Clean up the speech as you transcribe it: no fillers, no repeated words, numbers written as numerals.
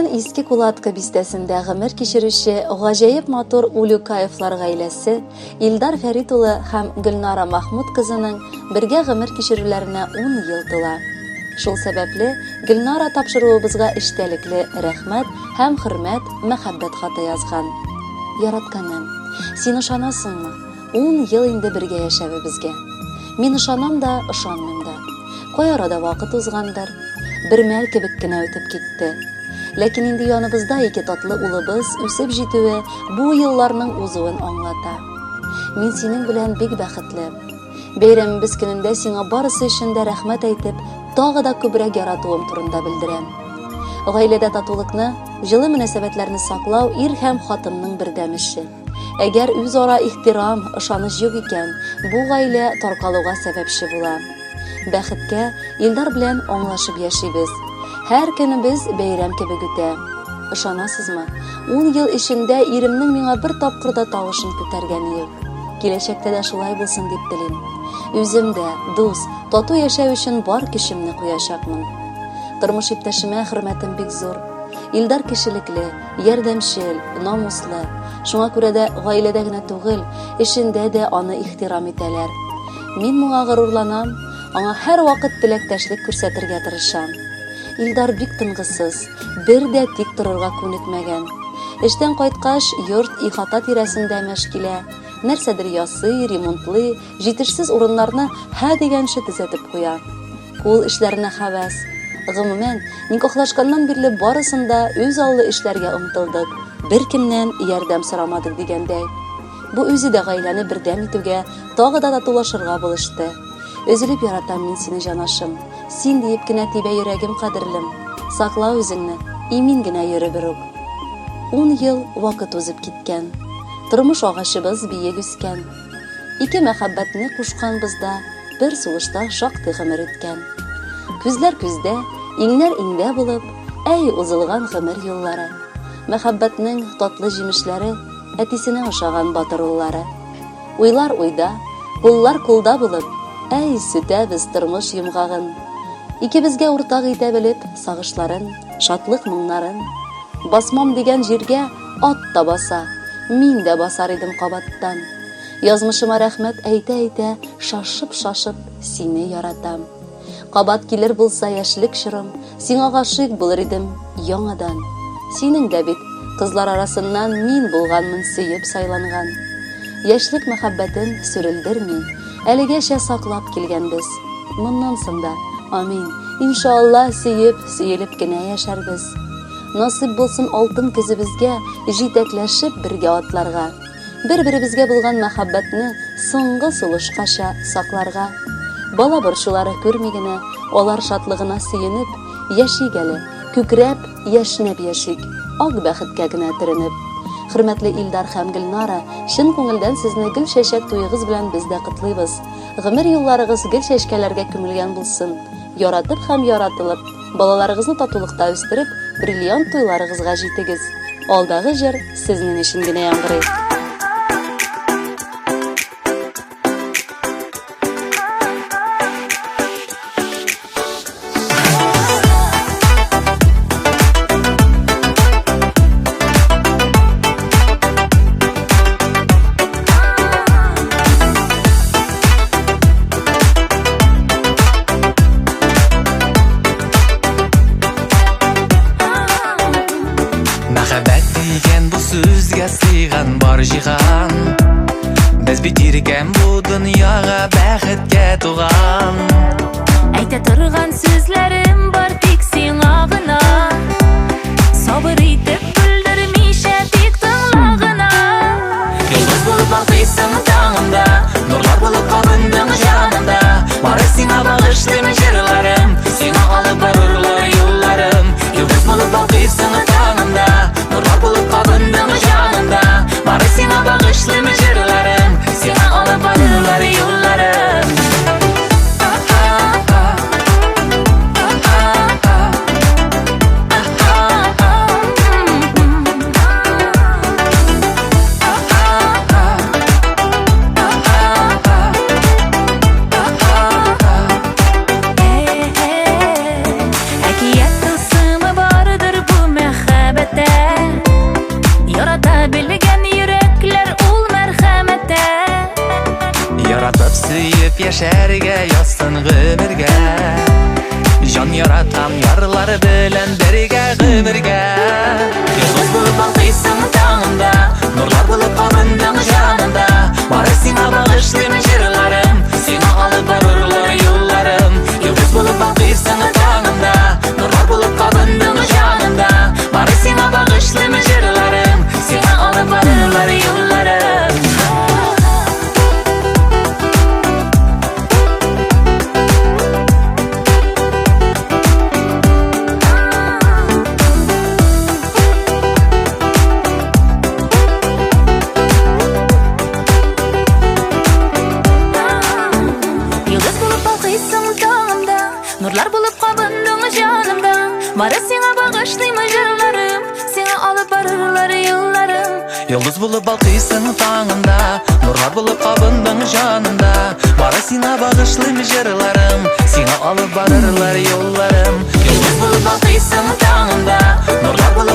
Казан Иске Кулатка бистәсендә гомер кичерүче гаҗәеп матур Улюкаевлар гаиләсе Илдар Фәрит улы һәм Гөлнара Махмуд кызының бергә гомер кичерүләренә 10 ел тула. Шул сәбәпле Гөлнара тапшыруыбызга эчтәлекле рәхмәт һәм хөрмәт, мәхәббәт хаты язган. Яратканым, син ышанасыңмы? 10 ел инде бергә яшәвебезгә. Мин ышанам да, ышанмыйм да. Кай арада вакыт узгандыр, бер мәл кебек кенә үтеп китте. Ләкин инде яныбызда ике татлы улыбыз үсеп җитүе бу елларның узуын аңлата. Мин синең белән бик бәхетле. Бәйрәмебез көнендә сиңа барысы өчен дә рәхмәт әйтеп, тагы да күбрәк яратуым турында белдерәм. Гаиләдә татулыкны, җылы мөнәсәбәтләрне саклау ир һәм хатынның бердәм эше. Әгәр үзара ихтирам, ышаныч юк икән, бу гаилә таркалуга сәбәпче була. Бәхеткә, Илдар белән аңлашып яшибез. Һәр көнебез бәйрәм кебек үтә. Ышанасызмы? 10 ел эчендә иремнең миңа бер тапкыр да тавышын күтәргәне юк. Киләчәктә дә шулай булсын дип телим. Үзем дә, дус, тату яшәү өчен бар көчемне куячакмын. Тормыш иптәшемә хөрмәтем бик зур. Илдар кешелекле, ярдәмчел, намуслы. Шуңа күрә дә гаиләдә генә түгел, эшендә дә аны ихтирам итәләр. Мин моңа горурланам, аңа һәр вакыт теләктәшлек күрсәтергә тырышам. Илдар бик тынгысыз, бер дә тик торырга күнекмәгән. Эштән кайткач, йорт ихата тирәсендә мәшкилә, нәрсәдер ясый, ремонтлый, җитешсез урыннарны һә дигәнчә төзәтеп куя. Ул эшләренә һәвәс. Гомумән, никахлашканнан бирле барысында үз аллы эшләргә омтылдык, беркемнән ярдәм сорамадык дигәндәй. Бу үзе дә гаиләне бердәм итүгә, тагы да татулашырга булышты. Өзелеп яратам мин сине, җанашым. Син диеп кенә тибә йөрәгем кадерлем. Сакла үзеңне, имин генә йөре берүк. 10 ел вакыт узып киткән. Тормыш агачыбыз биек үскән. Ике мәхәббәтне кушканбызда, бер сугышта шактый гомер үткән. Күзләр күздә, иңнәр иңдә булып, әй узылган гомер юллары. Мәхәббәтнең татлы җимешләре, әтисенә ошаган батыр уллары. Уйлар уйда, куллар кулда булып, әй сүтәбез тормыш йомгагын. Икебезгә уртак итә белеп сагышларын, шатлык моңнарын. Басмам дигән җиргә ат та баса, мин дә басар идем кабаттан. Язмышыма рәхмәт әйтә-әйтә, шашып-шашып сине яратам. Кабат килер булса яшьлек чорым, сиңа гашыйк булыр идем яңадан. Синең дә бит кызлар арасыннан мин булганмын сөеп сайланган. Яшьлек мәхәббәтен сүрелдерми, әлегәчә саклап килгәнбез. Моннан соң да, амин, иншалла сөеп кенә яшәрбез. Насыйп булсын алтын көзебезгә, җитәкләшеп бергә атларга. Бер-беребезгә булган мәхәббәтне соңгы сулышкача сакларга. Бала борчулары күрми генә, алар шатлыгына сөенеп, яшигәле, күкрәп, яшнәп яшик, ак бәхеткә генә төренеп. Хөрмәтле Илдар һәм Гөлнара, чын күңелдән сезне гөл чәчәк туегыз белән без дә котлыйбыз. Гомер юлларыгыз гөл чәчкәләргә күмелгән булсын. Яратып һәм яратылып, балаларыгызны татулыкта үстереп, бриллиант туйларыгызга җитегез. Алдагы җыр сезнең өчен генә яңгырый. Бар җиһан, без бит иркән бу дөньяга бәхеткә туган. Әйтә торган сүзләрем бар тик сиңа гына. Сабыр итеп бүлдермичә тик тыңла гына. Йолдыз булып балкыйсың таңымда, нурлар булып кабындың җанымда. Бары сиңа багышлыйм җырларым, сиңа алып барырлар юлларым. Йолдыз булып балкыйсың таңымда, нурлар булып кабындың җанымда. Бары сиңа багышлыйм җырларым, сиңа алып барырлар юлларым. bilen birge gımirge. Yıldız bulup balkıysın tağımda, nurlar bulup kabındın janında. Bari sina bağışlıyım jırlarım, sina alıp barırlar yollarım. Yıldız bulup balkıysın tağımda, nurlar bulup kabındın janında. Bari sina bağışlıyım jırlarım, sina alıp barırlar yollarım. Yıldız bulup balkıysın tağımda, nurlar bulup kabındın janımda. Bari sina bağışlıyım jırlarım, sina alıp barırlar yollarım. Yıldız bulup balkıysın tağında, nurlar bulup kabındın janında. Bari sina bağışlıyım jırlarım, sina alıp barırlar yollarım. Yıldız bulup balkıysın tağında, nurlar bulup